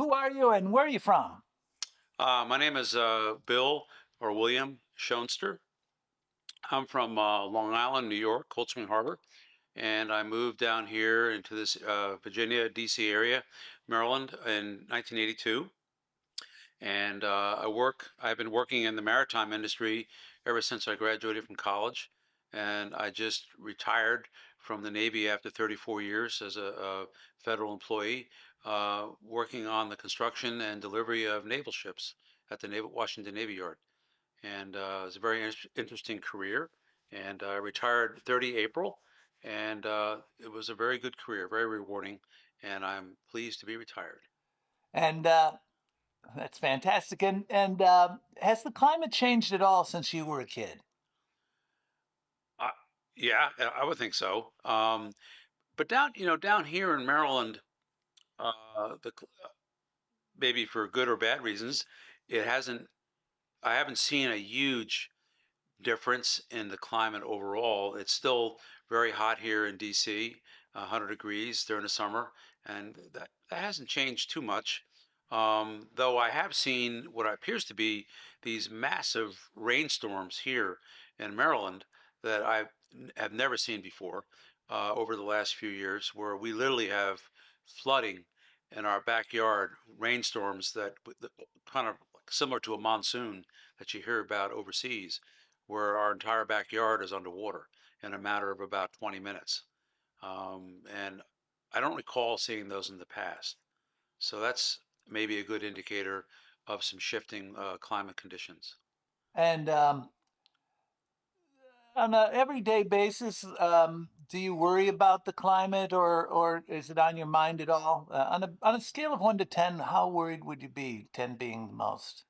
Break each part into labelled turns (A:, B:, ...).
A: Who are you and where are you from?
B: My name is Bill or William Schoenster. I'm from Long Island, New York, Cold Spring Harbor, and I moved down here into this Virginia, D.C. area, Maryland, in 1982. And I've been working in the maritime industry ever since I graduated from college. And I just retired from the Navy after 34 years as a federal employee, working on the construction and delivery of naval ships at the Washington Navy Yard. And it was a very interesting career. And I retired 30 April, and it was a very good career, very rewarding. And I'm pleased to be retired.
A: And that's fantastic. And has the climate changed at all since you were a kid?
B: Uh, yeah, I would think so. But down here in Maryland, the maybe for good or bad reasons, it hasn't. I haven't seen a huge difference in the climate overall. It's still very hot here in DC, 100 degrees during the summer, and that hasn't changed too much. Though I have seen what appears to be these massive rainstorms here in Maryland that have never seen before over the last few years, where we literally have flooding in our backyard, rainstorms that kind of similar to a monsoon that you hear about overseas, where our entire backyard is underwater in a matter of about 20 minutes. And I don't recall seeing those in the past. So that's maybe a good indicator of some shifting climate conditions.
A: And on an everyday basis, do you worry about the climate, or is it on your mind at all? On a scale of 1 to 10, how worried would you be? 10 being the most.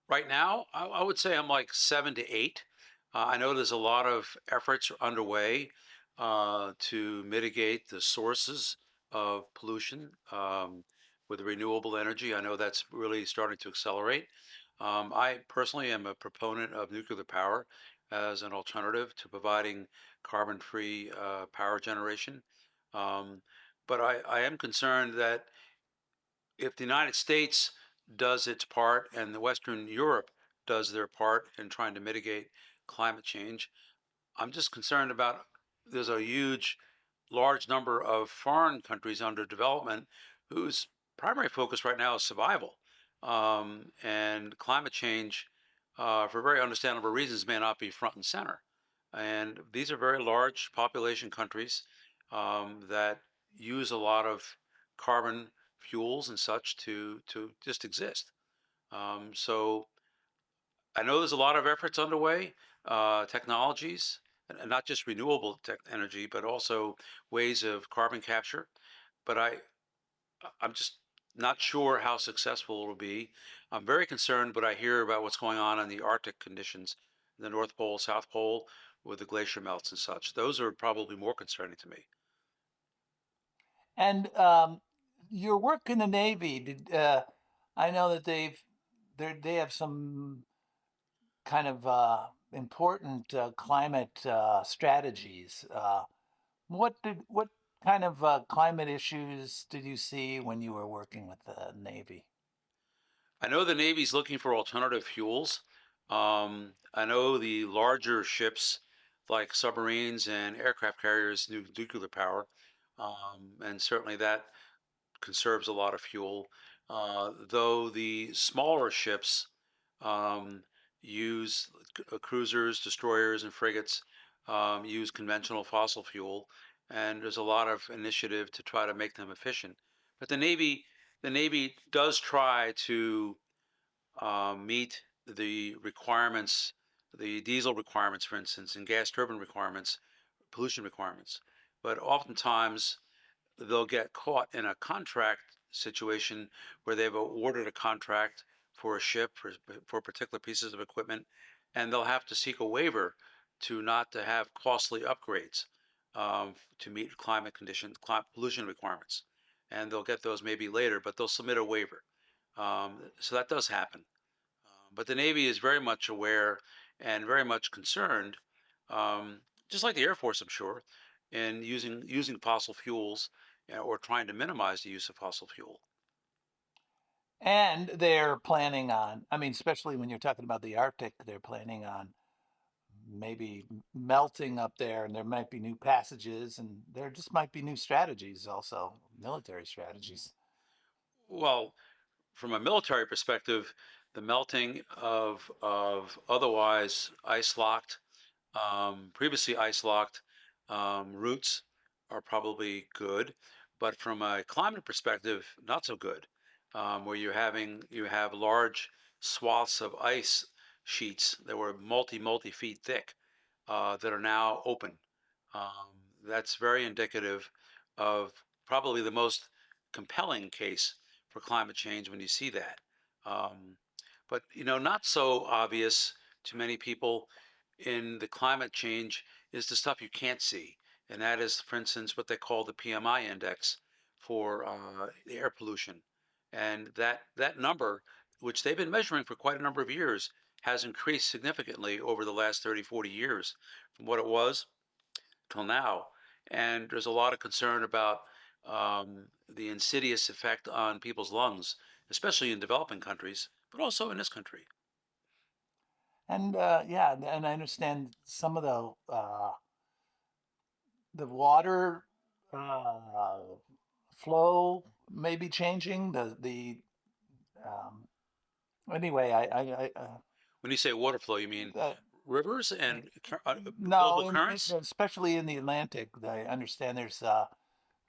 B: Right now, I would say I'm like 7 to 8. I know there's a lot of efforts underway to mitigate the sources of pollution with renewable energy. I know that's really starting to accelerate. I personally am a proponent of nuclear power as an alternative to providing carbon-free power generation. Um, but I am concerned that if the United States does its part and the Western Europe does their part in trying to mitigate climate change, I'm just concerned about there's a large number of foreign countries under development whose primary focus right now is survival. And climate change, for very understandable reasons, may not be front and center. And these are very large population countries that use a lot of carbon fuels and such to just exist. So I know there's a lot of efforts underway, technologies, and not just renewable energy, but also ways of carbon capture. But I'm just not sure how successful it'll be. I'm very concerned, but I hear about what's going on in the Arctic conditions, the North Pole, South Pole, with the glacier melts and such. Those are probably more concerning to me.
A: And your work in the Navy, I know that they have some kind of important climate strategies. What kind of climate issues did you see when you were working with the Navy?
B: I know the Navy's looking for alternative fuels. I know the larger ships, like submarines and aircraft carriers, need nuclear power, and certainly that conserves a lot of fuel. Though the smaller ships um, use cruisers, destroyers, and frigates use conventional fossil fuel, and there's a lot of initiative to try to make them efficient. But the Navy does try to meet the requirements, the diesel requirements, for instance, and gas turbine requirements, pollution requirements. But oftentimes they'll get caught in a contract situation where they've awarded a contract for a ship for particular pieces of equipment, and they'll have to seek a waiver to not to have costly upgrades to meet climate conditions, climate pollution requirements, and they'll get those maybe later, but they'll submit a waiver. So that does happen. But the Navy is very much aware and very much concerned, just like the Air Force, I'm sure, in using fossil fuels or trying to minimize the use of fossil fuel.
A: And they're planning on, I mean, especially when you're talking about the Arctic, they're planning on maybe melting up there, and there might be new passages, and there just might be new strategies also, military strategies.
B: Well, from a military perspective, the melting of otherwise ice locked, previously ice locked routes are probably good, but from a climate perspective, not so good. Where you have large swaths of ice sheets that were multi feet thick that are now open. That's very indicative of probably the most compelling case for climate change when you see that. Um, but not so obvious to many people in the climate change is the stuff you can't see, and that is, for instance, what they call the PMI index for the air pollution, and that number, which they've been measuring for quite a number of years, has increased significantly over the last 30, 40 years from what it was till now. And there's a lot of concern about the insidious effect on people's lungs, especially in developing countries, but also in this country.
A: And yeah, and I understand some of the water uh, flow may be changing. Um, anyway,
B: When you say water flow, you mean
A: uh,
B: rivers and
A: no,
B: global currents?
A: especially in the Atlantic, I understand there's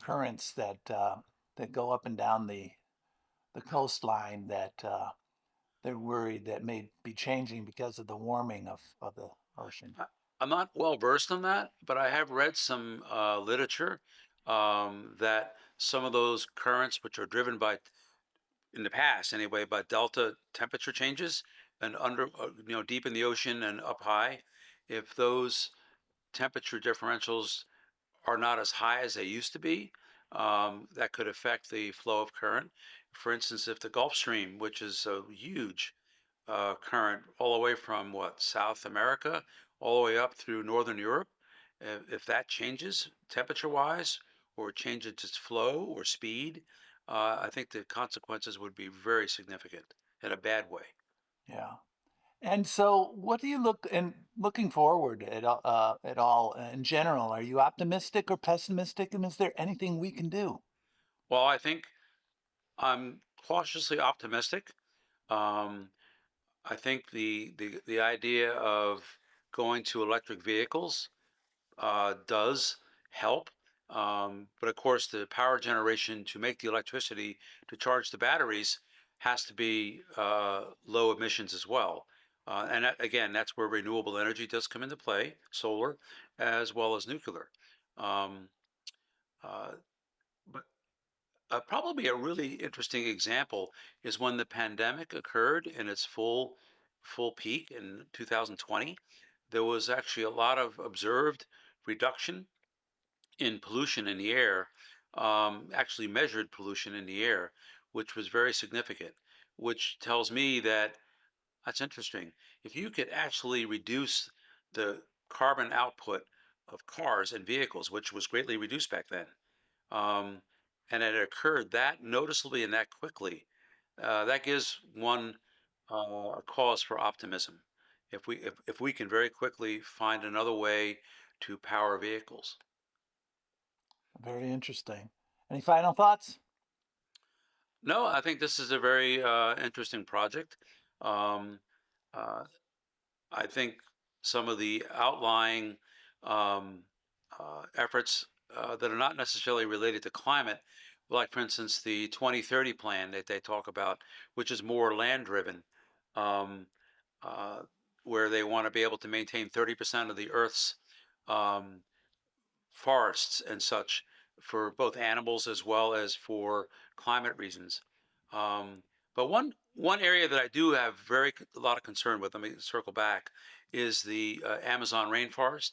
A: currents that go up and down the coastline that they're worried that may be changing because of the warming of the ocean.
B: I, I'm not well versed on that, but I have read some literature that some of those currents, which are driven by, in the past anyway, by delta temperature changes and deep in the ocean and up high, if those temperature differentials are not as high as they used to be, that could affect the flow of current. For instance, if the Gulf Stream, which is a huge current all the way from what, South America, all the way up through Northern Europe, if that changes temperature wise or changes its flow or speed, I think the consequences would be very significant in a bad way.
A: Yeah. And so, what do you looking forward at all in general? Are you optimistic or pessimistic? And is there anything we can do?
B: Well, I think I'm cautiously optimistic. Um, I think the idea of going to electric vehicles does help. But of course, the power generation to make the electricity to charge the batteries has to be low emissions as well. And that, again, that's where renewable energy does come into play, solar as well as nuclear. Um, uh, but probably a really interesting example is when the pandemic occurred in its full peak in 2020. There was actually a lot of observed reduction in pollution in the air, actually measured pollution in the air, which was very significant, which tells me that that's interesting. If you could actually reduce the carbon output of cars and vehicles, which was greatly reduced back then, um, and it occurred that noticeably and that quickly, that gives one a cause for optimism. If we can very quickly find another way to power vehicles.
A: Very interesting. Any final thoughts?
B: No, I think this is a very interesting project. Um, uh, I think some of the outlying um, efforts that are not necessarily related to climate, like for instance the 2030 plan that they talk about, which is more land driven, um, uh, where they want to be able to maintain 30% of the Earth's um, forests and such for both animals as well as for climate reasons. Um, but one area that I do have a lot of concern with, let me circle back, is the Amazon rainforest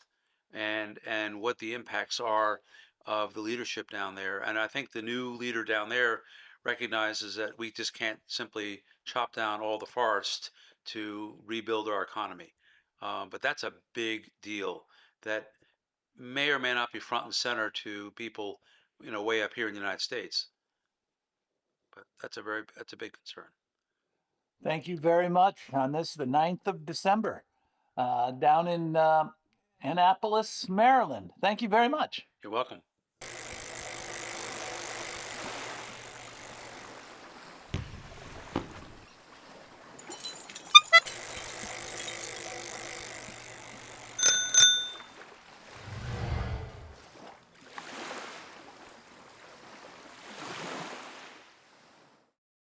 B: and what the impacts are of the leadership down there. And I think the new leader down there recognizes that we just can't simply chop down all the forests to rebuild our economy. But that's a big deal that may or may not be front and center to people, way up here in the United States. But that's a big concern.
A: Thank you very much on this, the 9th of December, down in Annapolis, Maryland. Thank you very much.
B: You're welcome.